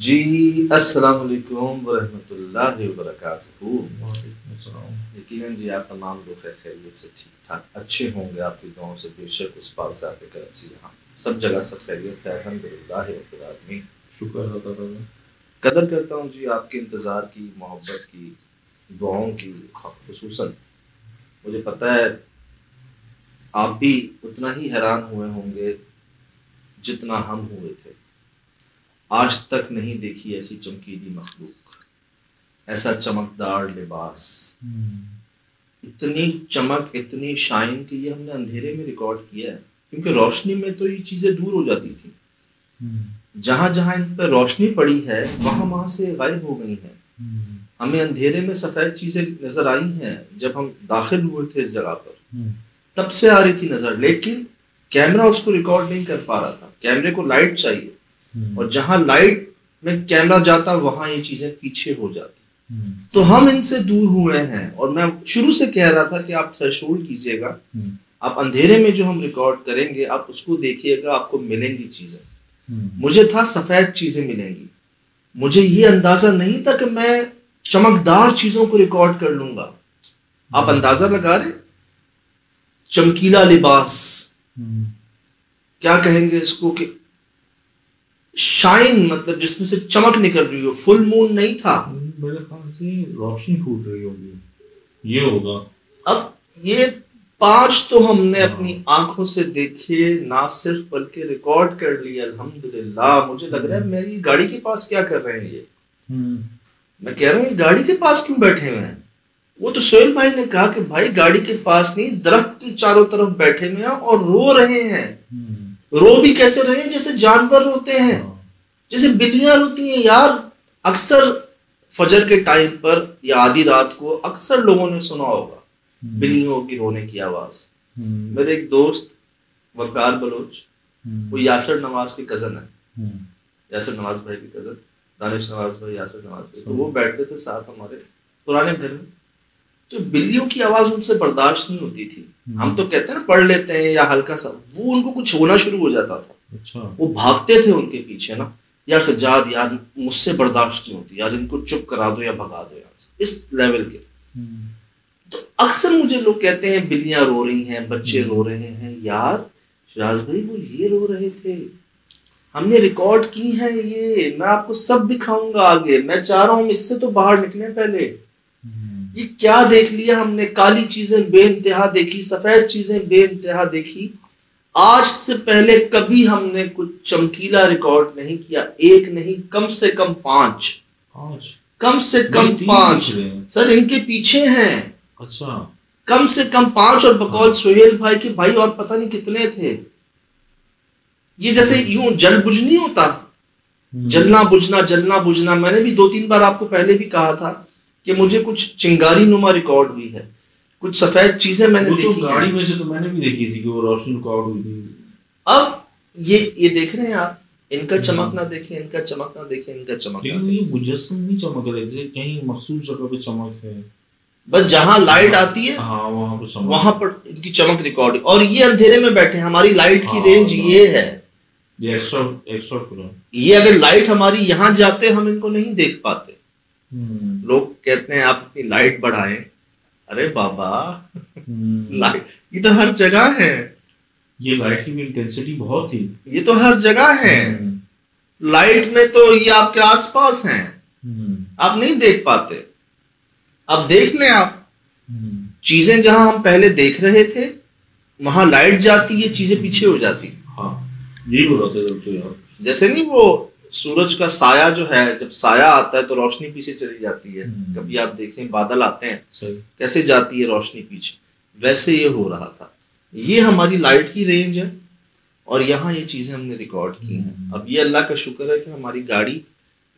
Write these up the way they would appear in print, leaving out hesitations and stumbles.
जी, अस्सलाम वालेकुम वरहमतुल्लाहि वबरकातुहू। वालेकुम अस्सलाम। यकीनन जी आप तमाम लोग खैरियत से ठीक-ठाक अच्छे होंगे, आपकी दुआओं से बेशक उस पाक ज़ात करम से यहाँ सब जगह सब खैरियत है, अल्हम्दुलिल्लाह रब्बिल आलमीन। शुक्र अल्लाह ताला का। कदर करता हूँ जी आपके इंतज़ार की, मोहब्बत की, दुआओं की। ख़ुसूसन मुझे पता है आप भी उतना ही हैरान हुए होंगे जितना हम हुए थे। आज तक नहीं देखी ऐसी चमकीली मखलूक, ऐसा चमकदार लिबास, इतनी चमक, इतनी शाइन कि ये हमने अंधेरे में रिकॉर्ड किया है, क्योंकि रोशनी में तो ये चीज़ें दूर हो जाती थी। जहाँ जहाँ इन पर रोशनी पड़ी है वहाँ वहाँ से गायब हो गई हैं। हमें अंधेरे में सफ़ेद चीज़ें नज़र आई हैं जब हम दाखिल हुए थे इस जगह पर, तब से आ रही थी नज़र, लेकिन कैमरा उसको रिकॉर्ड नहीं कर पा रहा था। कैमरे को लाइट चाहिए, और जहाँ लाइट में कैमरा जाता वहाँ ये चीज़ें पीछे हो जाती। तो हम इनसे दूर हुए हैं, और मैं शुरू से कह रहा था कि आप थ्रेशोल्ड कीजिएगा। आप अंधेरे में जो हम रिकॉर्ड करेंगे आप उसको देखिएगा, आपको मिलेंगी चीज़ें। मुझे था सफ़ेद चीज़ें मिलेंगी, मुझे ये अंदाज़ा नहीं था कि मैं चमकदार चीज़ों को रिकॉर्ड कर लूँगा। आप अंदाज़ा लगा रहे? चमकीला लिबास, क्या कहेंगे इसको, कि शाइन, मतलब जिसमें से चमक निकल रही हो। फुल मून नहीं था, मेरे ख्याल से रोशनी फूट रही होगी, ये होगा। अब ये 5 तो हमने अपनी आंखों से देखे, ना सिर्फ बल्कि रिकॉर्ड कर लिया, अल्हम्दुलिल्लाह। मुझे लग रहा है मेरी गाड़ी के पास क्या कर रहे हैं ये। मैं कह रहा हूँ ये गाड़ी के पास क्यों बैठे हुए हैं। वो तो सोहेल भाई ने कहा कि भाई गाड़ी के पास नहीं, दरख्त की चारों तरफ बैठे हुए हैं और रो रहे हैं। रो भी कैसे रहे हैं, जैसे जानवर रोते हैं, जैसे बिल्लियां रोती हैं यार। अक्सर फजर के टाइम पर या आधी रात को अक्सर लोगों ने सुना होगा बिल्लियों की रोने की आवाज। मेरे एक दोस्त वकार बलोच, वो यासर नवाज के कजन है, यासर नवाज भाई की कजन, दानिश नवाज भाई, यासर नवाज भाई, तो वो बैठते थे साथ हमारे पुराने घर में। तो बिल्लियों की आवाज उनसे बर्दाश्त नहीं होती थी। हम तो कहते हैं ना पढ़ लेते हैं या हल्का सा, वो उनको कुछ होना शुरू हो जाता था। अच्छा। वो भागते थे उनके पीछे ना, यार सज्जाद यार मुझसे बर्दाश्त नहीं होती यार, इनको चुप करा दो या भगा दो यहाँ से, इस लेवल के। तो अक्सर मुझे लोग कहते हैं बिल्लियां रो रही हैं, बच्चे रो रहे हैं। यार शिराज भाई वो ये रो रहे थे, हमने रिकॉर्ड की है ये, मैं आपको सब दिखाऊंगा आगे। मैं चाह रहा हूँ इससे तो बाहर निकले पहले। ये क्या देख लिया हमने, काली चीजें बेइंतहा देखी, सफेद चीजें बेइंतहा देखी। आज से पहले कभी हमने कुछ चमकीला रिकॉर्ड नहीं किया। एक नहीं, कम से कम 5, कम से कम 5 सर इनके पीछे हैं। अच्छा। कम से कम 5, और बकौल सोहेल भाई के भाई और पता नहीं कितने थे। ये जैसे यूं जल बुझ नहीं होता, जलना बुझना जलना बुझना। मैंने भी 2-3 बार आपको पहले भी कहा था कि मुझे कुछ चिंगारी नुमा रिकॉर्ड हुई है, कुछ सफेद चीजें मैंने देखी तो गाड़ी में से तो मैंने भी देखी थी कि वो रोशनी रिकॉर्ड हुई थी। अब ये देख रहे हैं आप, इनका चमक ना देखें, इनका चमक ना देखें, इनका चमक ना लेकिन ये मुजस्सम नहीं चमक रहे थे, कहीं मखसूस जगह पे चमक है। बस जहां लाइट आती है हाँ वहां पर इनकी चमक रिकॉर्ड। और ये अंधेरे में बैठे, हमारी लाइट की रेंज ये है, ये एक्स्ट्रा पूरा। ये अगर लाइट हमारी यहाँ जाते हम इनको नहीं देख पाते। लोग कहते हैं आप अपनी लाइट बढ़ाएं, अरे बाबा लाइट ये तो हर जगह है। ये लाइट की भी इंटेंसिटी बहुत थी, ये तो हर जगह है। लाइट में तो ये आपके आसपास हैं, आप नहीं देख पाते। अब देख लें आप, चीजें जहां हम पहले देख रहे थे वहां लाइट जाती है, चीजें पीछे हो जाती। हाँ यही बोल रहे थे तो यार, जैसे नहीं वो सूरज का साया जो है, जब साया आता है तो रोशनी पीछे चली जाती है। कभी आप देखें बादल आते हैं कैसे जाती है रोशनी पीछे, वैसे ये हो रहा था। ये हमारी लाइट की रेंज है, और यहाँ ये चीजें हमने रिकॉर्ड की हैं। अब ये अल्लाह का शुक्र है कि हमारी गाड़ी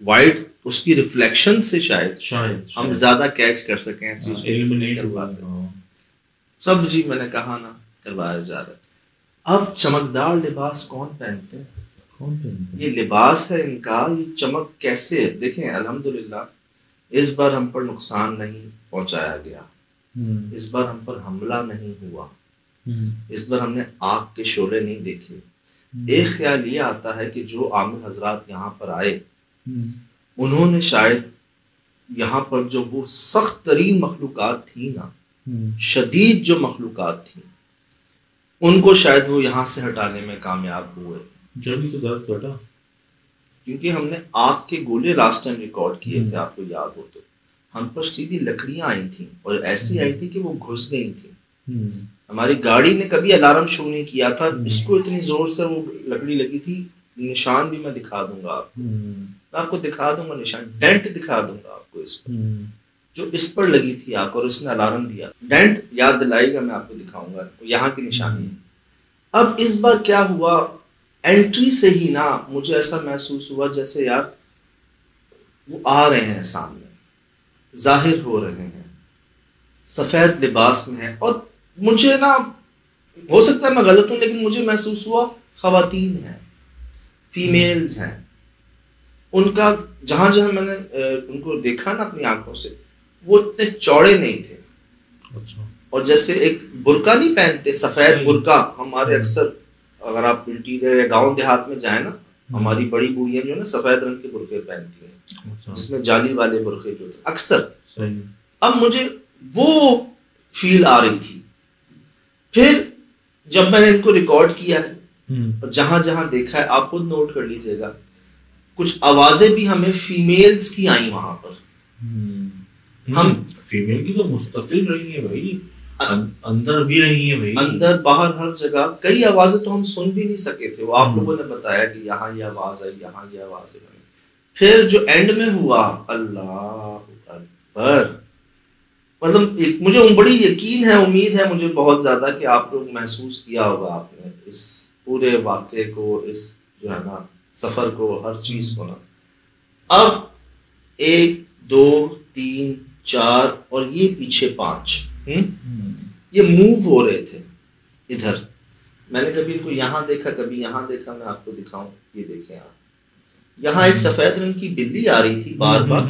वाइट, उसकी रिफ्लेक्शन से शायद हम ज्यादा कैच कर सकें ऐसी सब। जी मैंने कहा ना, करवाया जा रहा है। अब चमकदार लिबास कौन पहनते हैं? ये लिबास है इनका, ये चमक कैसे है देखें। अल्हम्दुलिल्लाह इस बार हम पर नुकसान नहीं पहुंचाया गया, इस बार हम पर हमला नहीं हुआ, इस बार हमने आग के शोले नहीं देखे। एक ख्याल ये आता है कि जो आमिल हजरात यहाँ पर आए उन्होंने शायद यहाँ पर जो वो सख्त तरीन मखलूक़ात थी ना, शदीद जो मखलूक़ात थी, उनको शायद वो यहाँ से हटाने में कामयाब हुए। जल्दी से दर्द कटा, क्योंकि हमने आग के गोले लास्ट टाइम रिकॉर्ड किए थे, आपको याद हो तो। हम पर सीधी लकड़ियां आई थी और ऐसी आई थी कि वो घुस गई थी। हमारी गाड़ी ने कभी अलार्म शो नहीं किया था, इसको इतनी जोर से वो लकड़ी लगी थी। निशान भी मैं दिखा दूंगा आपको, मैं आपको दिखा दूंगा निशान, डेंट दिखा दूंगा आपको इस पर, जो इस पर लगी थी आग और इसने अलार्म दिया। डेंट याद दिलाएगा, मैं आपको दिखाऊंगा, यहाँ की निशानी है। अब इस बार क्या हुआ, एंट्री से ही ना मुझे ऐसा महसूस हुआ जैसे यार वो आ रहे हैं सामने, जाहिर हो रहे हैं, सफेद लिबास में है। और मुझे ना, हो सकता है मैं गलत हूं, लेकिन मुझे महसूस हुआ खवातीन हैं, फीमेल्स हैं। उनका जहां जहां मैंने उनको देखा ना अपनी आंखों से, वो इतने चौड़े नहीं थे। अच्छा। और जैसे एक बुर्का नहीं पहनते, सफेद बुर्का, हमारे अक्सर अगर आप इंटीरियर या गांव देहात में जाए ना, हमारी बड़ी बूढ़ियां जो है ना सफेद रंग के बुर्के पहनती हैं। अच्छा। जिसमें जाली वाले बुर्के जो थे अक्सर। सही। अब मुझे वो फील आ रही थी। फिर जब मैंने इनको रिकॉर्ड किया है, जहां जहां देखा है, आप खुद नोट कर लीजिएगा, कुछ आवाजें भी हमें फीमेल्स की आई वहां पर। हम फीमेल की तो मुस्तकिल रही है भाई, अंदर भी रही है भाई, अंदर बाहर हर जगह। कई आवाजें तो हम सुन भी नहीं सके थे, वो आप लोगों ने बताया कि यहाँ ये आवाज आई, यहाँ ये आवाज आई। फिर जो एंड में हुआ, अल्लाह अकबर, मतलब मुझे बड़ी यकीन है, उम्मीद है मुझे बहुत ज्यादा कि आप लोग महसूस किया होगा आपने इस पूरे वाक़े को, इस जो है ना सफर को, हर चीज को ना। अब 1 2 3 4 और ये पीछे 5 ये मूव हो रहे थे इधर। मैंने कभी इनको यहाँ देखा, कभी यहाँ देखा। मैं आपको दिखाऊं, ये देखें आप, यहाँ एक सफेद रंग की बिल्ली आ रही थी बार बार,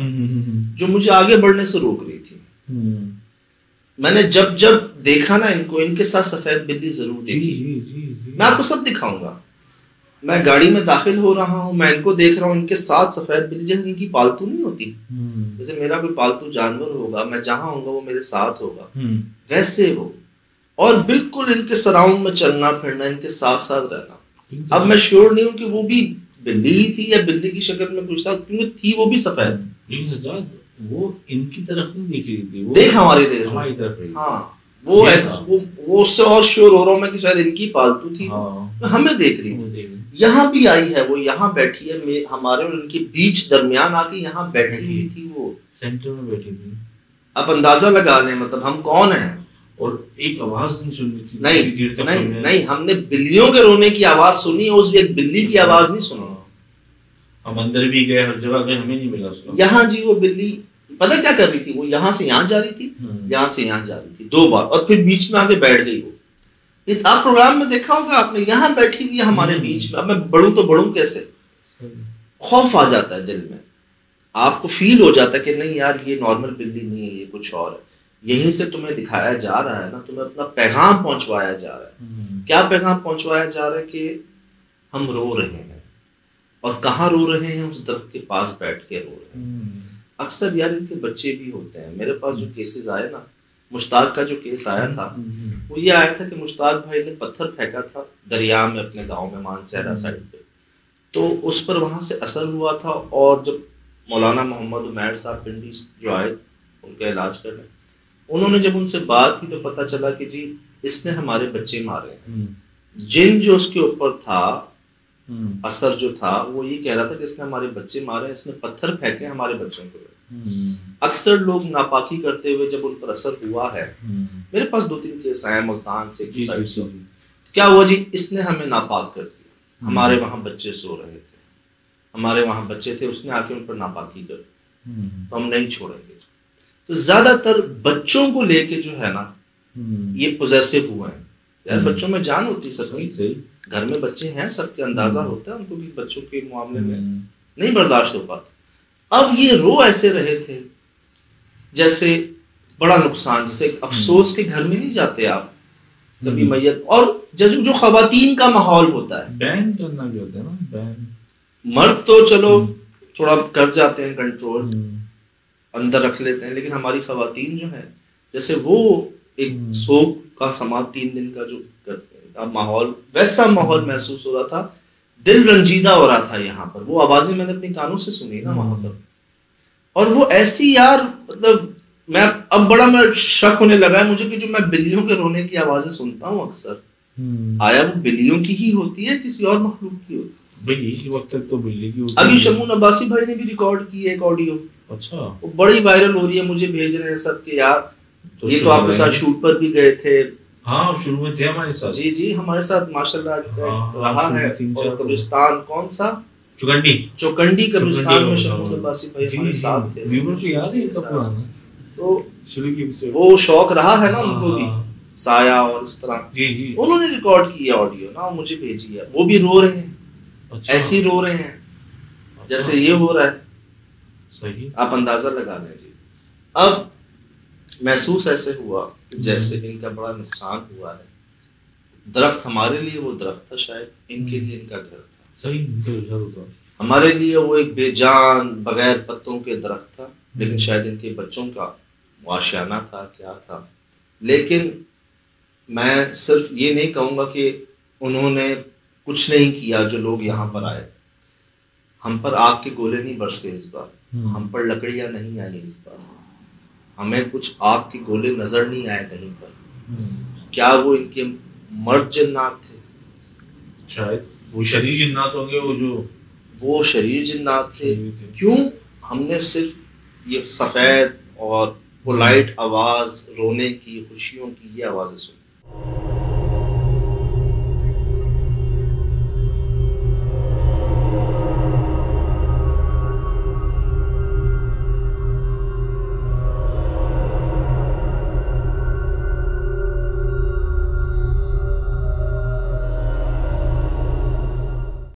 जो मुझे आगे बढ़ने से रोक रही थी। मैंने जब जब देखा ना इनको, इनके साथ सफेद बिल्ली जरूर देखी। मैं आपको सब दिखाऊंगा। मैं गाड़ी में दाखिल हो रहा हूँ, मैं इनको देख रहा हूँ, इनके साथ सफेद बिल्ली, जैसे इनकी पालतू नहीं होती, जैसे मेरा कोई पालतू जानवर होगा, मैं जहां होऊंगा वो मेरे साथ होगा, वैसे हो। और बिल्कुल इनके सराउंड में चलना फिरना, इनके साथ साथ रहना। अब मैं श्योर नहीं हूँ कि वो भी बिल्ली ही थी या बिल्ली की शक्ल में कुछ था, क्योंकि थी वो भी सफेद। वो इनकी तरफ नहीं देख रही थी, वो देख हमारी तरफ। हाँ, वो ऐसा, वो उससे और श्योर हो रहा हूँ मैं कि शायद इनकी पालतू थी। हाँ। हमें देख रही थी। यहाँ भी आई है, वो यहाँ बैठी है, हमारे और उनके बीच दरमियान आके यहाँ बैठी हुई थी, वो सेंटर में बैठी थी। अब अंदाजा लगा लें मतलब हम कौन हैं। और एक आवाज नहीं सुन रही थी। नहीं, हमने बिल्लियों के रोने की आवाज सुनी, उस एक बिल्ली की आवाज नहीं सुनी। हम अंदर भी गए, हर जगह गए, हमें नहीं मिला उसका। यहाँ जी वो बिल्ली पता क्या कर रही थी, वो यहाँ से यहाँ जा रही थी, यहाँ से यहाँ जा रही थी 2 बार, और फिर बीच में आके बैठ गई। वो आप प्रोग्राम में देखा होगा आपने, यहाँ बैठी हुई है हमारे बीच में। अब मैं बढ़ूं तो बढ़ूं कैसे, खौफ आ जाता है दिल में, आपको फील हो जाता है कि नहीं यार ये नॉर्मल बिल्ली नहीं है, ये कुछ और है। यहीं से तुम्हें दिखाया जा रहा है ना, तुम्हें अपना पैगाम पहुंचवाया जा रहा है। क्या पैगाम पहुंचवाया जा रहा है कि हम रो रहे हैं, और कहाँ रो रहे हैं, उस दरख्त के पास बैठ के रो रहे हैं। अक्सर यार इनके बच्चे भी होते हैं। मेरे पास जो केसेस आए ना, मुश्ताक का जो केस आया था, वो ये आया था कि मुश्ताक भाई ने पत्थर फेंका था दरिया में अपने गांव में, मानसहरा साइड पे, तो उस पर वहां से असर हुआ था। और जब मौलाना मोहम्मद उमैर साहब पिंडी जो आए उनका इलाज करने, उन्होंने जब उनसे बात की तो पता चला कि जी इसने हमारे बच्चे मारे हैं। जिन जो उसके ऊपर था, असर जो था, वो ये कह रहा था कि इसने हमारे बच्चे मारे, इसने पत्थर फेंके हमारे बच्चों के। अक्सर लोग नापाकी करते हुए जब उन पर असर हुआ है, मेरे पास 2-3 केस आए मुल्तान से, तो क्या हुआ जी, इसने हमें नापाक कर दिया। हमारे वहां बच्चे सो रहे थे, हमारे वहां बच्चे थे, उसने आके उन पर नापाकी कर, तो हम नहीं छोड़ेंगे। तो ज्यादातर बच्चों को लेके जो है ना ये पोजेसिव हुए हैं यार। बच्चों में जान होती है सबकी, घर में बच्चे हैं, सबके अंदाजा होता है उनको भी बच्चों के मामले में नहीं बर्दाश्त हो पाता। अब ये रो ऐसे रहे थे जैसे बड़ा नुकसान, जैसे अफसोस के घर में नहीं जाते आप कभी मैयत, और जो खवातीन का माहौल होता है, बैन करना भी होता है ना, बैन। मर्द तो चलो थोड़ा कर जाते हैं कंट्रोल, अंदर रख लेते हैं, लेकिन हमारी खवातीन जो है जैसे वो एक सोग का समाज 3 दिन का जो माहौल, वैसा माहौल महसूस हो रहा था, दिल रंजीदा हो रहा था यहाँ पर। वो आवाजें मैंने अपने कानों से सुनी ना वहां पर, और वो ऐसी यार मतलब मैं अब बड़ा मैं शक होने लगा है मुझे कि जो मैं बिल्लियों के रोने की आवाजें सुनता हूँ अक्सर, आया वो बिल्लियों की ही होती है किसी और मखलूक की होती है? भाई इसी वक्त तक तो बिल्ली की होती है। अभी शमून अब्बासी भाई ने भी रिकॉर्ड की है एक ऑडियो, अच्छा, वो बड़ी वायरल हो रही है, मुझे भेज रहे हैं सब के यार तो ये तो आपके साथ शूट पर भी गए थे। हाँ शुरू में थे हमारे साथ। जी जी हमारे साथ माशाल्लाह रहा है। और कब्रिस्तान कौन सा, चौकंडी कब्रिस्तान में शमून अब्बासी भाई हमारे साथ थे। व्यूअर को याद है तब पुराना, तो शुरू की से वो शौक रहा है ना उनको भी, साया और इस तरह। जी जी उन्होंने रिकॉर्ड की है ऑडियो ना, मुझे भेजी है, वो भी रो रहे हैं। अच्छा, ऐसे ही रो रहे हैं जैसे ये हो रहा है। सही, आप अंदाजा लगा लें जी। अब महसूस ऐसे हुआ कि जैसे इनका बड़ा नुकसान हुआ है। दरख्त हमारे लिए वो दरख्त था, शायद इनके लिए इनका घर था। सही, तो हमारे लिए वो एक बेजान बगैर पत्तों के दरख्त था, लेकिन शायद इनके बच्चों का आशियाना था, क्या था। लेकिन मैं सिर्फ ये नहीं कहूँगा कि उन्होंने कुछ नहीं किया। जो लोग यहाँ पर आए, हम पर आग के गोले नहीं बरसे इस बार, हम पर लकड़ियाँ नहीं आई इस बार, हमें कुछ आग के गोले नजर नहीं आए कहीं पर। क्या वो इनके मर्द जिन्नात थे? शायद वो शरीर जिन्नात होंगे, वो शरीर जिन्नात थे। क्यों हमने सिर्फ ये सफ़ेद और पोलाइट आवाज़, रोने की, खुशियों की ये आवाज़ें सुनी?